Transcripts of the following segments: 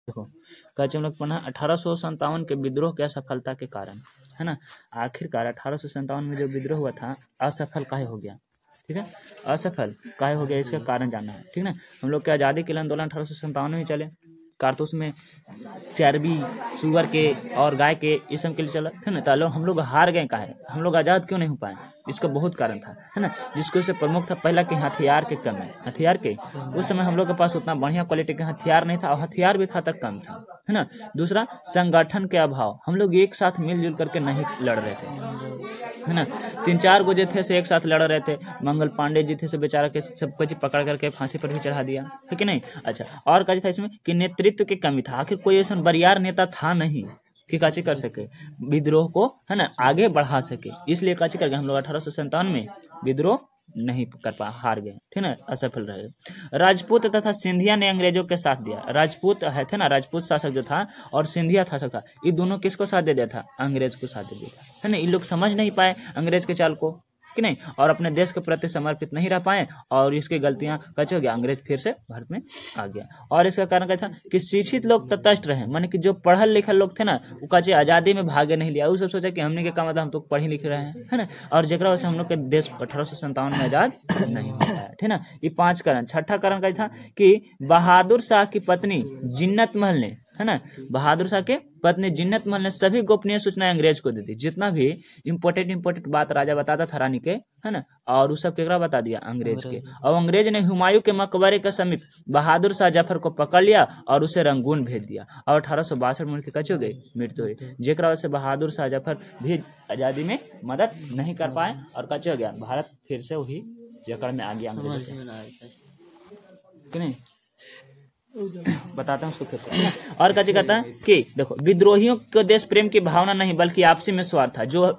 देखो कच्चे हम लोग पढ़ा 1857 के विद्रोह के असफलता के कारण, है ना। आखिरकार 1857 में जो विद्रोह हुआ था असफल काहे हो गया, ठीक है, असफल काहे हो गया इसका कारण जानना है, ठीक ना। हम लोग के आज़ादी के लिए आंदोलन 1857 में चले, कारतूस में चर्बी शुगर के और गाय के इस सब के लिए चला, है ना। तो हम लोग हार गए काहे, हम लोग आज़ाद क्यों नहीं हो पाए, इसका बहुत कारण था, है ना। जिसको से प्रमुख था पहला कि हथियार के कम है, हथियार के उस समय हम लोग के पास उतना बढ़िया क्वालिटी का हथियार नहीं था और हथियार भी था तक कम था, है ना। दूसरा संगठन के अभाव, हम लोग एक साथ मिलजुल करके नहीं लड़ रहे थे, है ना। 3-4 गो जो थे से एक साथ लड़ रहे थे, मंगल पांडे जी थे से बेचारा के सब कुछ पकड़ करके फांसी पर भी चढ़ा दिया, है कि नहीं। अच्छा, और क्या था इसमें कि नेतृत्व की कमी था, आखिर कोई ऐसा बरियार नेता था नहीं कि काची कर सके विद्रोह को, है ना, आगे बढ़ा सके, इसलिए काची कर गए हम लोग 1857 में विद्रोह नहीं कर पा, हार गए, ठीक है, असफल रहे। राजपूत तथा सिंधिया ने अंग्रेजों के साथ दिया, राजपूत है थे ना, राजपूत शासक जो था और सिंधिया शासक था, ये दोनों किसको साथ दे दिया था, अंग्रेज को साथ दे दिया था, है ना। ये लोग समझ नहीं पाए अंग्रेज के चाल को, कि नहीं, और अपने देश के प्रति समर्पित नहीं रह पाए और इसकी गलतियां कच हो गया, अंग्रेज फिर से भारत में आ गया। और इसका कारण क्या था कि शिक्षित लोग तटस्थ रहे, माने कि जो पढ़ल लिखल लोग थे ना वो कचे आज़ादी में भागे नहीं लिया, वो सब सोचा कि हमने के काम मतलब हम तो पढ़े लिखे रहे हैं, है ना, और जरा वजह से हम लोग के देश 1857 में आज़ाद नहीं हो पाया, ठीक ना। ये 5 कारण। छठा कारण क्या था कि बहादुर शाह की पत्नी जिन्नत महल ने, है ना, बहादुर शाह के पत्नी जिन्नत महल ने सभी गोपनीय सूचनाएं अंग्रेज को दी थी, जितना भी इम्पोर्टेंट बात राजा बताता था रानी के, है ना, और उस सब केकरा बता दिया, अंग्रेज के। और अंग्रेज ने हुमायूं के मकबरे के समीप बहादुर शाह जफर को पकड़ लिया और उसे रंगून भेज दिया और 1862 में उनकी कच हो गई, मृत्यु हुई, जेकरा वजह से बहादुर शाह जफर भी आज़ादी में मदद नहीं कर पाए और कच हो गया, भारत फिर से वही जकड़ में आ गया अंग्रेज के, नहीं बताता हूँ उसको फिर से। और क्या कहता है कि देखो विद्रोहियों को देश प्रेम की भावना नहीं बल्कि आपसी में स्वार्थ था, जो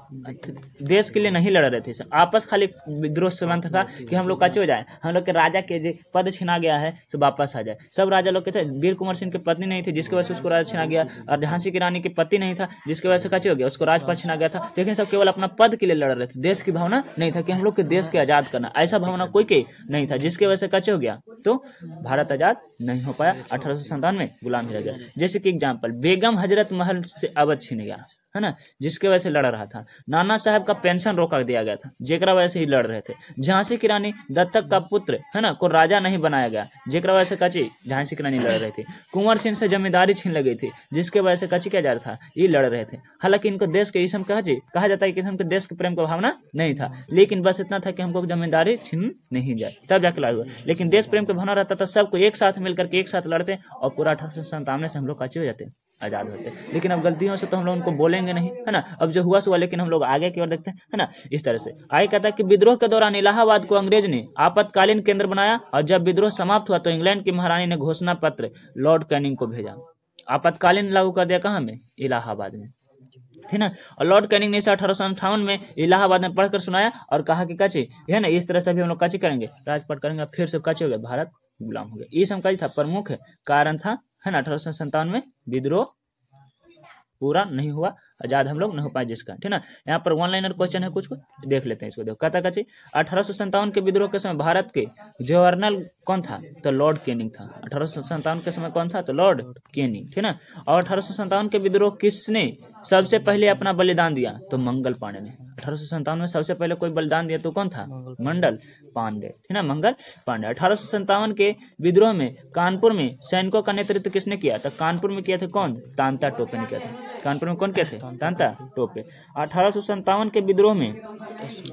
देश के लिए नहीं लड़ रहे थे, आपस खाली विद्रोह संबंध था कि हम लोग कच्चे हो जाए, हम लोग के राजा के जो पद छिना गया है सो वापस आ जाए। सब राजा लोग के थे, वीर कुंवर सिंह की पत्नी नहीं थी जिसकी वजह से उसको राज छिना गया, और झांसी की रानी की पति नहीं था जिसकी वजह से कच्चे हो गया, उसको राजपद छिना गया था, लेकिन सब केवल अपना पद के लिए लड़ रहे थे, देश की भावना नहीं था कि हम लोग के देश के आजाद करना, ऐसा भावना कोई के नहीं था, जिसकी वजह से कच्चे हो गया, तो भारत आजाद नहीं हो पाया, 1857 में गुलाम ही रह गया। जैसे कि एग्जाम्पल, बेगम हजरत महल से अवध छीन गया, है ना, जिसके वजह से लड़ रहा था। नाना साहब का पेंशन रोका दिया गया था, जेकरा वजह से ही लड़ रहे थे। झांसी की रानी दत्तक का पुत्र, है ना, को राजा नहीं बनाया गया, जेकरा वजह से कची झांसी की रानी लड़ रही थी। कुंवर सिंह से जमींदारी छीन लगी थी, जिसके वजह से कची क्या जा रहा था, ये लड़ रहे थे। हालांकि इनको देश के इसम कहा जाता है कि इनके देश के प्रेम का भावना नहीं था, लेकिन बस इतना था कि हमको जमींदारी छीन नहीं जाए, तब जाके लड़ा हुआ। लेकिन देश प्रेम का भावना रहता था, सबको एक साथ मिलकर के एक साथ लड़ते और पूरा 1857 से हम लोग कच्चे हो जाते, आजाद होते। लेकिन अब गलतियों से तो हम लोग उनको बोलेंगे नहीं, है ना, अब जो हुआ सो हुआ, लेकिन हम लोग आगे की ओर देखते हैं, है ना, इस तरह से। आगे कहता है कि विद्रोह के दौरान इलाहाबाद को अंग्रेज ने आपातकालीन केंद्र बनाया और जब विद्रोह समाप्त हुआ तो इंग्लैंड की महारानी ने घोषणा पत्र लॉर्ड कैनिंग को भेजा। आपातकालीन लागू कर दिया कहाँ में, इलाहाबाद में, ठीक ना। और लॉर्ड कैनिंग ने इसे 1858 में इलाहाबाद में पढ़कर सुनाया और कहा कि कच्चे, है ना, इस तरह से भी हम लोग कच्चे करेंगे, राजपाट करेंगे, फिर से कच्चे हो गए, भारत गुलाम हो गया। ये सब था प्रमुख कारण था, है ना। 1857 में विद्रोह पूरा नहीं हुआ, आजाद हम लोग नहीं हो पाए जिसका, ठीक ना। यहाँ पर वन लाइनर क्वेश्चन है, कुछ देख लेते हैं इसको। देखो कहता कची 1857 के विद्रोह के समय भारत के गवर्नर कौन था, तो लॉर्ड कैनिंग था। 1857 के समय कौन था, तो लॉर्ड कैनिंग, ठीक ना। और 1857 के विद्रोह किसने सबसे पहले अपना बलिदान दिया, तो मंगल पांडे ने। 1857 में सबसे पहले कोई बलिदान दिया तो कौन था, मंगल पांडे, ठीक ना, मंगल पांडे। 1857 के विद्रोह में कानपुर में सैनिकों का नेतृत्व किसने किया, तो कानपुर में किया था कौन, तांता टोपे ने किया था। कानपुर में कौन किया थे, तांता टोपे। 1857 के विद्रोह में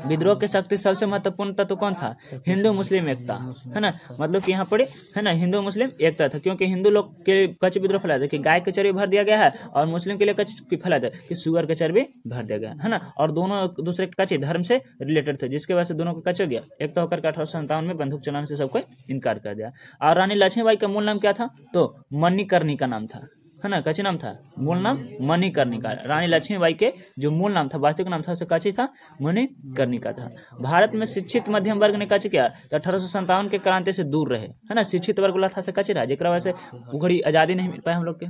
विद्रोह के शक्ति सबसे महत्वपूर्ण तत्व कौन था, हिंदू मुस्लिम एकता, है ना, मतलब कि यहाँ पर, है ना, हिंदू मुस्लिम एकता था, क्योंकि हिंदू लोग के कच्चे विद्रोह फैलाया था कि गाय के चर्बी भर दिया गया है और मुस्लिम के लिए कच्चे फैलाया था कि सुअर के चर्बी भर दिया गया, है ना, और दोनों दूसरे के कच्चे धर्म से रिलेटेड थे, जिसके वजह से दोनों का कच्चे हो गया। एक तो होकर 1857 में बंदूक चलाने से सबको इनकार कर दिया। और रानी लक्ष्मीबाई का मूल नाम क्या था, तो मणिकर्णी का नाम था, है ना, कच्चे नाम था, मूल नाम मणिकर्णिका। रानी लक्ष्मीबाई के जो मूल नाम था, वास्तविक नाम था, उसे कच्चे था, मणिकर्णिका था। भारत में शिक्षित मध्यम वर्ग ने कच्चे किया, तो 1857 के क्रांति से दूर रहे, है ना, शिक्षित वर्ग वाला था से कच्चे रहा, जेकरा वजह से उघड़ी आजादी नहीं मिल पाया हम लोग के,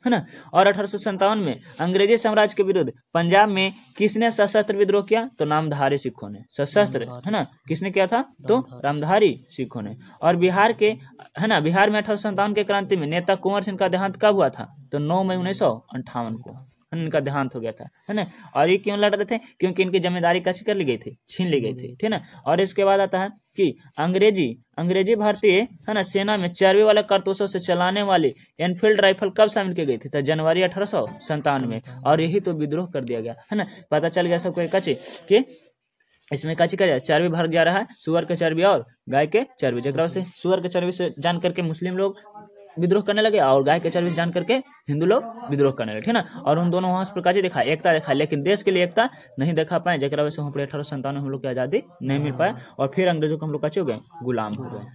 है ना। और 1857 में अंग्रेजी साम्राज्य के विरुद्ध पंजाब में किसने सशस्त्र विद्रोह किया? तो नामधारी सिखों ने। सशस्त्र, है ना, किसने किया था? तो नामधारी सिखों ने। और बिहार के, है ना, बिहार में 1857 के क्रांति में नेता कुंवर सिंह का देहांत कब हुआ था? तो 9 मई 1958 को इनका देहांत हो गया था, है ना। और ये क्यों लड़ रहे थे? क्योंकि इनकी जमींदारी कैसे कर ली गई थी? छीन ली गई थी, ठीक है ना। और इसके बाद आता है कि अंग्रेजी भारतीय, है ना, सेना में चर्बी वाले कारतूसों से चलाने वाली एनफील्ड राइफल कब शामिल की गई थी? तो जनवरी 1857 में। और यही तो विद्रोह कर दिया गया, है ना। पता चल गया सबको कच्ची कि इसमें कच्ची कर चर्बी भर जा रहा है, सुअर के चर्बी और गाय के चर्बी, जगह से सुअर के चर्बी से जान करके मुस्लिम लोग विद्रोह करने लगे और गाय के चर्बी से जान करके हिंदू लोग विद्रोह करने लगे, ठीक है ना। और उन दोनों वहां प्रकार देखा, एकता देखा, लेकिन देश के लिए एकता नहीं देखा पाए, जगह वजह से 1857 में हम लोग की आजादी नहीं मिल पाया और फिर अंग्रेजों को हम लोग कच्चे हो गए, गुलाम हो गए।